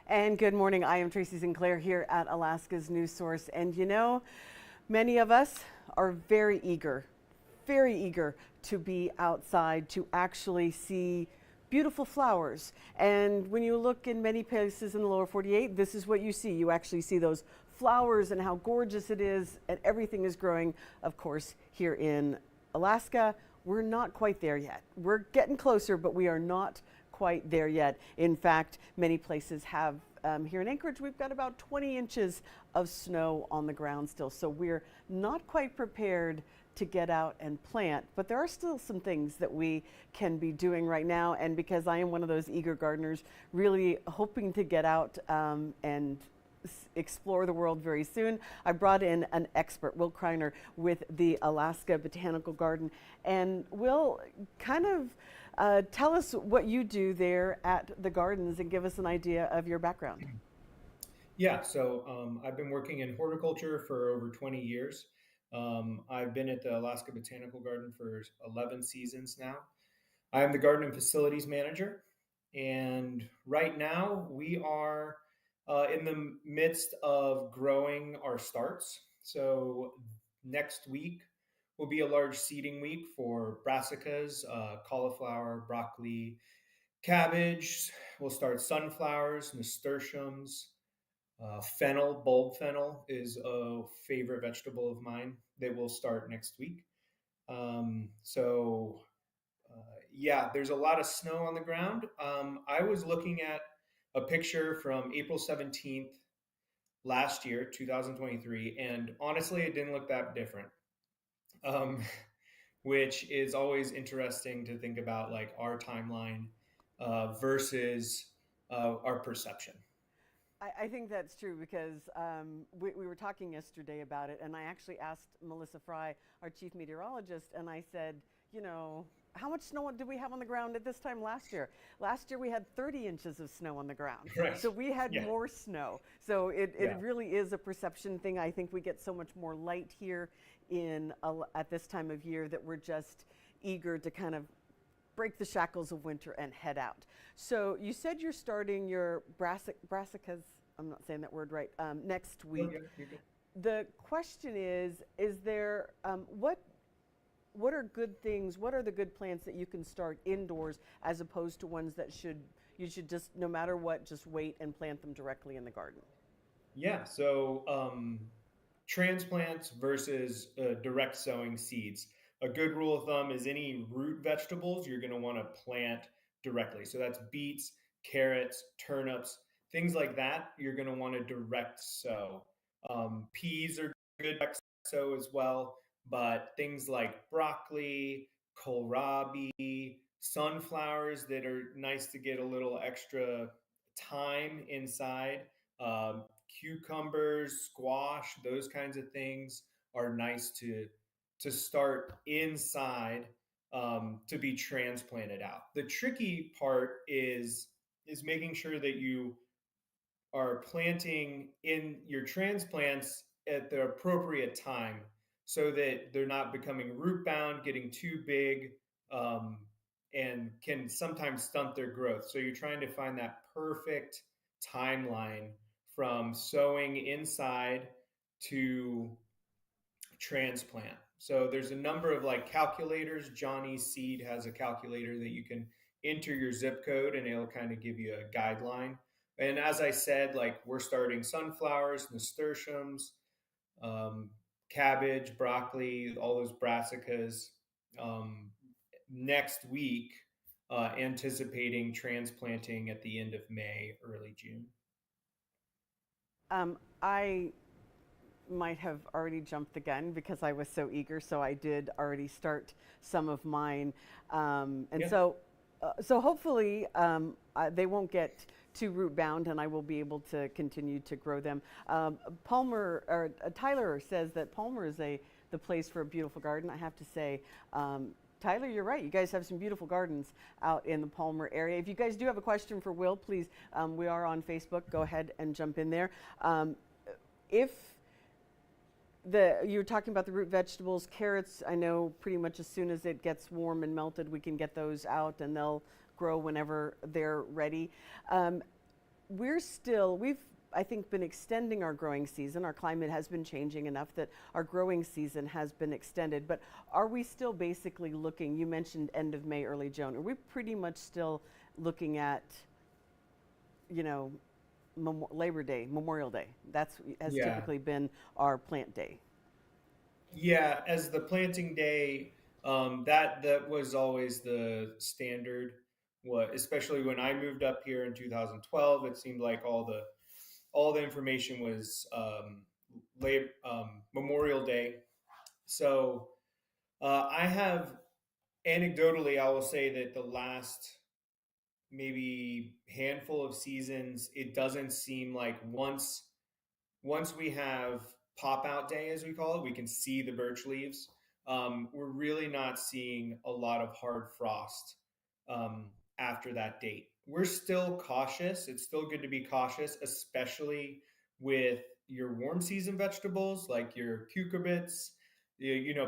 And good morning. I am Tracy Sinclair here at Alaska's News Source. And you know, many of us are very eager to be outside, to actually see beautiful flowers. And when you look in many places in the lower 48, this is what you see. You actually see those flowers and how gorgeous it is, and everything is growing, of course, here in Alaska. We're not quite there yet. We're getting closer, but we are not quite there yet. In fact, many places have, here in Anchorage, we've got about 20 inches of snow on the ground still. So we're not quite prepared to get out and plant, but there are still some things that we can be doing right now. And because I am one of those eager gardeners, really hoping to get out and explore the world very soon, I brought in an expert, Will Kreiner, with the Alaska Botanical Garden. And Will, kind of tell us what you do there at the gardens and give us an idea of your background. Yeah, so I've been working in horticulture for over 20 years. I've been at the Alaska Botanical Garden for 11 seasons now. I'm the garden and facilities manager. And right now we are in the midst of growing our starts. So next week will be a large seeding week for brassicas, cauliflower, broccoli, cabbage. We'll start sunflowers, nasturtiums. Fennel, bulb fennel, is a favorite vegetable of mine that will start next week. So, yeah, there's a lot of snow on the ground. I was looking at a picture from April 17th last year, 2023, and honestly, it didn't look that different. Um, which is always interesting to think about, like our timeline versus our perception. I think that's true because we were talking yesterday about it, and I actually asked Melissa Fry, our chief meteorologist, and I said, you know, how much snow did we have on the ground at this time last year? Last year we had 30 inches of snow on the ground. Right. So we had Yeah. more snow. So it Yeah. really is a perception thing. I think we get so much more light here at this time of year that we're just eager to kind of break the shackles of winter and head out. So you said you're starting your brassicas, I'm not saying that word right, next Oh, week. yeah, you're good. The question is there, what are good things, what are the good plants that you can start indoors as opposed to ones that you should just, no matter what, just wait and plant them directly in the garden? Yeah. So transplants versus direct sowing seeds. A good rule of thumb is any root vegetables you're going to want to plant directly. So that's beets, carrots, turnips, things like that. You're going to want to direct sow. Peas are good direct sow as well, but things like broccoli, kohlrabi, sunflowers that are nice to get a little extra time inside. Cucumbers, squash, those kinds of things are nice to start inside, to be transplanted out. The tricky part is making sure that you are planting in your transplants at the appropriate time so that they're not becoming root bound, getting too big, um, and can sometimes stunt their growth. So you're trying to find that perfect timeline from sowing inside to transplant. So there's a number of like calculators. Johnny Seed has a calculator that you can enter your zip code and it'll kind of give you a guideline. And as I said, like we're starting sunflowers, nasturtiums, um, cabbage, broccoli, all those brassicas um, next week, anticipating transplanting at the end of May, early June. I might have already jumped the gun because I was so eager. So I did already start some of mine, and Yeah. so hopefully they won't get too root bound, and I will be able to continue to grow them. Palmer or Tyler says that Palmer is the place for a beautiful garden. I have to say. Tyler, you're right. You guys have some beautiful gardens out in the Palmer area. If you guys do have a question for Will, please, we are on Facebook. Go ahead and jump in there. If you were talking about the root vegetables, carrots, I know pretty much as soon as it gets warm and melted, we can get those out and they'll grow whenever they're ready. Um, we've, I think, been extending our growing season. Our climate has been changing enough that our growing season has been extended. But are we still basically looking, you mentioned end of May, early June, are we pretty much still looking at, you know, Labor Day, Memorial Day? That's has Yeah. typically been our plant day. Yeah, as the planting day, that was always the standard. What, especially when I moved up here in 2012, it seemed like all the information was Memorial Day. So I have anecdotally, I will say that the last maybe handful of seasons, it doesn't seem like once we have pop out day, as we call it, we can see the birch leaves. We're really not seeing a lot of hard frost um, after that date. We're still cautious. It's still good to be cautious, especially with your warm season vegetables like your cucurbits,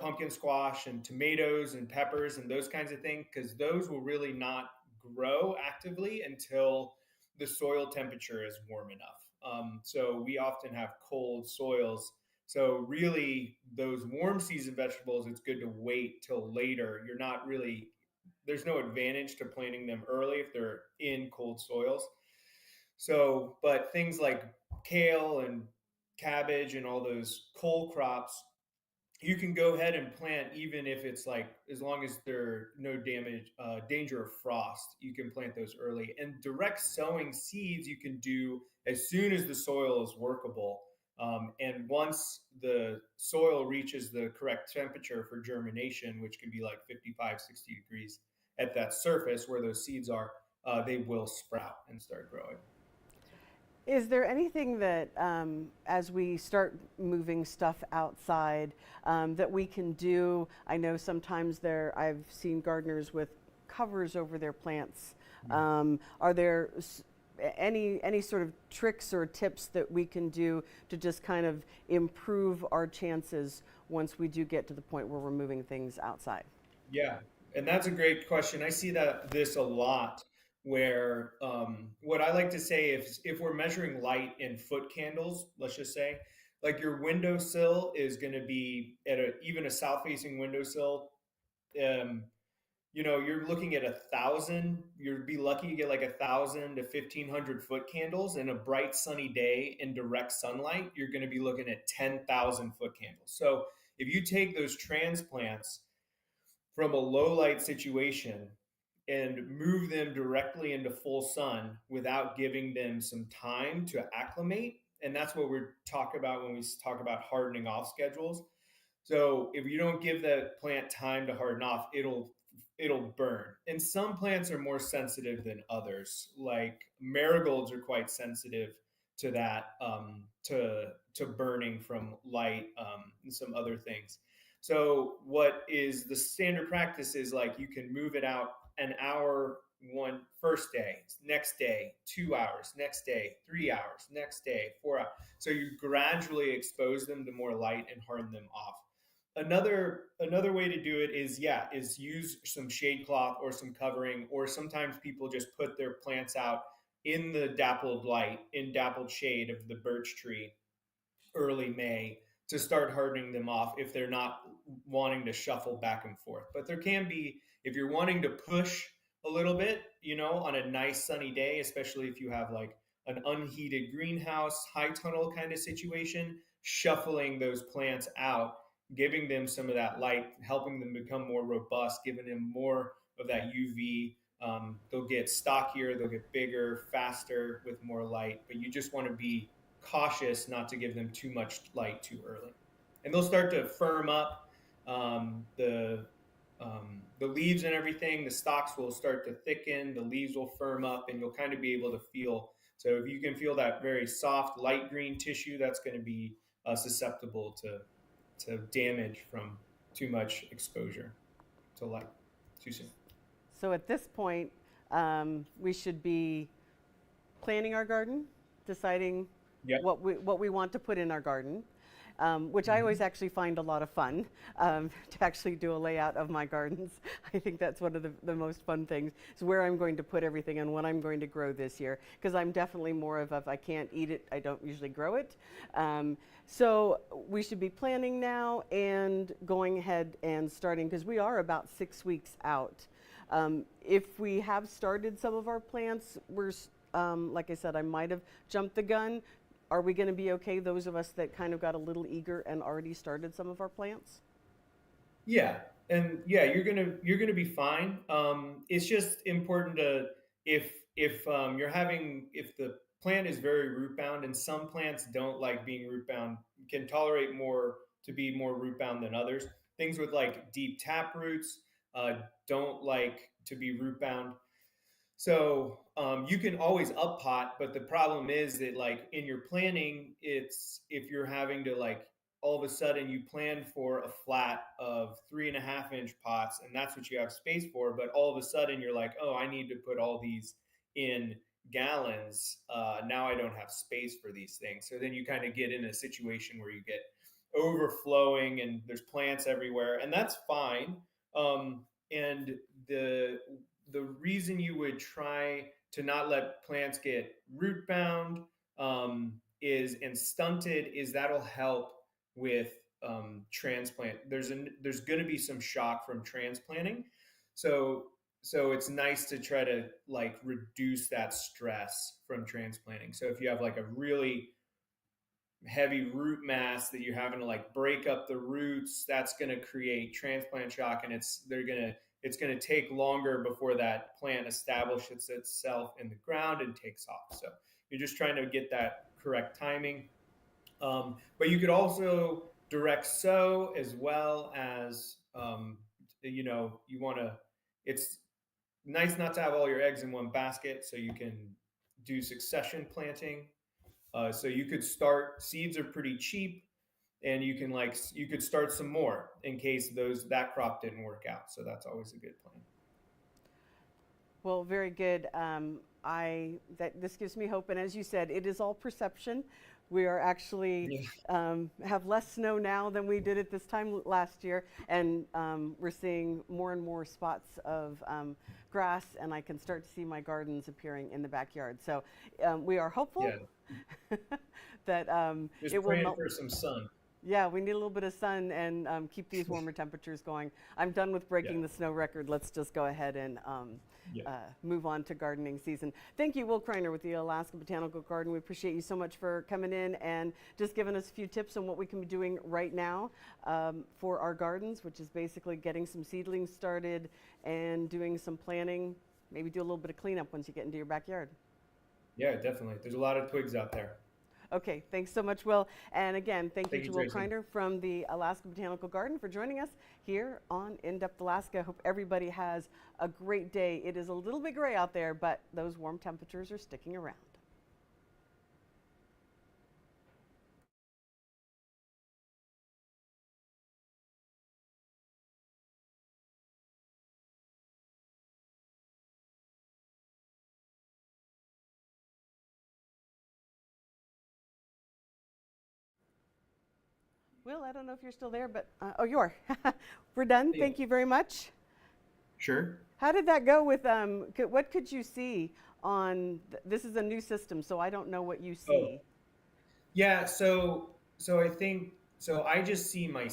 pumpkin squash and tomatoes and peppers and those kinds of things, because those will really not grow actively until the soil temperature is warm enough. So we often have cold soils. So really, those warm season vegetables, it's good to wait till later. You're not really There's no advantage to planting them early if they're in cold soils. So, but things like kale and cabbage and all those cole crops, you can go ahead and plant even if it's like as long as there no danger of frost, you can plant those early. And direct sowing seeds you can do as soon as the soil is workable. And once the soil reaches the correct temperature for germination, which can be like 55, 60 degrees at that surface where those seeds are, they will sprout and start growing. Is there anything that, as we start moving stuff outside, that we can do? I know sometimes I've seen gardeners with covers over their plants. Are there any sort of tricks or tips that we can do to just kind of improve our chances once we do get to the point where we're moving things outside? Yeah, and that's a great question. I see this a lot where what I like to say is if we're measuring light in foot candles, let's just say, like your windowsill is going to be at even a south facing windowsill. Um, you're looking at 1,000. You'd be lucky to get like 1,000 to 1,500 foot candles in a bright sunny day in direct sunlight. You're going to be looking at 10,000 foot candles. So if you take those transplants from a low light situation and move them directly into full sun without giving them some time to acclimate. And that's what we're talking about when we talk about hardening off schedules. So if you don't give that plant time to harden off, it'll burn. And some plants are more sensitive than others. Like marigolds are quite sensitive to that, to burning from light, and some other things. So what is the standard practice is like you can move it out an hour one first day, next day 2 hours, next day 3 hours, next day 4 hours. So you gradually expose them to more light and harden them off. Another way to do it is use some shade cloth or some covering, or sometimes people just put their plants out in the dappled light, in dappled shade of the birch tree early May to start hardening them off if they're not wanting to shuffle back and forth. But there can be, if you're wanting to push a little bit, on a nice sunny day, especially if you have like an unheated greenhouse, high tunnel kind of situation, shuffling those plants out, giving them some of that light, helping them become more robust, giving them more of that UV. They'll get stockier, they'll get bigger, faster with more light, but you just want to be cautious not to give them too much light too early. And they'll start to firm up. The leaves and everything, the stalks will start to thicken, the leaves will firm up, and you'll kind of be able to feel. So if you can feel that very soft, light green tissue, that's going to be susceptible to damage from too much exposure to light too soon. So at this point, we should be planning our garden, deciding Yep. what we want to put in our garden. which I always Hmm. actually find a lot of fun to actually do a layout of my gardens. I think that's one of the most fun things is where I'm going to put everything and what I'm going to grow this year. Because I'm definitely more of if I can't eat it, I don't usually grow it. So we should be planning now and going ahead and starting because we are about 6 weeks out. If we have started some of our plants, like I said, I might have jumped the gun. Are we going to be okay, those of us that kind of got a little eager and already started some of our plants? Yeah, and yeah, you're gonna be fine. It's just important to if you're having if the plant is very root bound, and some plants don't like being root bound, can tolerate more to be more root bound than others. Things with like deep tap roots don't like to be root bound. So you can always up pot, but the problem is that like in your planning, it's if you're having to like all of a sudden you plan for a flat of 3.5 inch pots, and that's what you have space for. But all of a sudden you're like, oh, I need to put all these in gallons. Now I don't have space for these things. So then you kind of get in a situation where you get overflowing and there's plants everywhere, and that's fine. And the reason you would try to not let plants get root bound is and stunted is that'll help with transplant. There's going to be some shock from transplanting, so it's nice to try to like reduce that stress from transplanting. So if you have like a really heavy root mass that you're having to like break up the roots, that's going to create transplant shock, and it's going to take longer before that plant establishes itself in the ground and takes off. So you're just trying to get that correct timing. But you could also direct sow as well as you want to. It's nice not to have all your eggs in one basket, so you can do succession planting. So you could start, seeds are pretty cheap, and you could start some more in case that crop didn't work out. So that's always a good plan. Well, very good. This gives me hope, and as you said, it is all perception. We are actually Yeah. have less snow now than we did at this time last year, and we're seeing more and more spots of grass, and I can start to see my gardens appearing in the backyard. So we are hopeful Yeah. that Just it will praying melt. for some sun. Yeah, we need a little bit of sun and keep these warmer temperatures going. I'm done with Yeah. breaking the snow record. Let's just go ahead and Yeah. move on to gardening season. Thank you, Will Kreiner with the Alaska Botanical Garden. We appreciate you so much for coming in and just giving us a few tips on what we can be doing right now for our gardens, which is basically getting some seedlings started and doing some planting. Maybe do a little bit of cleanup once you get into your backyard. Yeah, definitely. There's a lot of twigs out there. Okay, thanks so much, Will. And again, thank you Thank to you, Will Tracy. Kreiner from the Alaska Botanical Garden for joining us here on In Depth Alaska. Hope everybody has a great day. It is a little bit gray out there, but those warm temperatures are sticking around. Will, I don't know if you're still there, but oh, you are. We're done. Yeah. Thank you very much. Sure. How did that go with what could you see on this is a new system, so I don't know what you Oh, see. yeah. So I think so. I just see my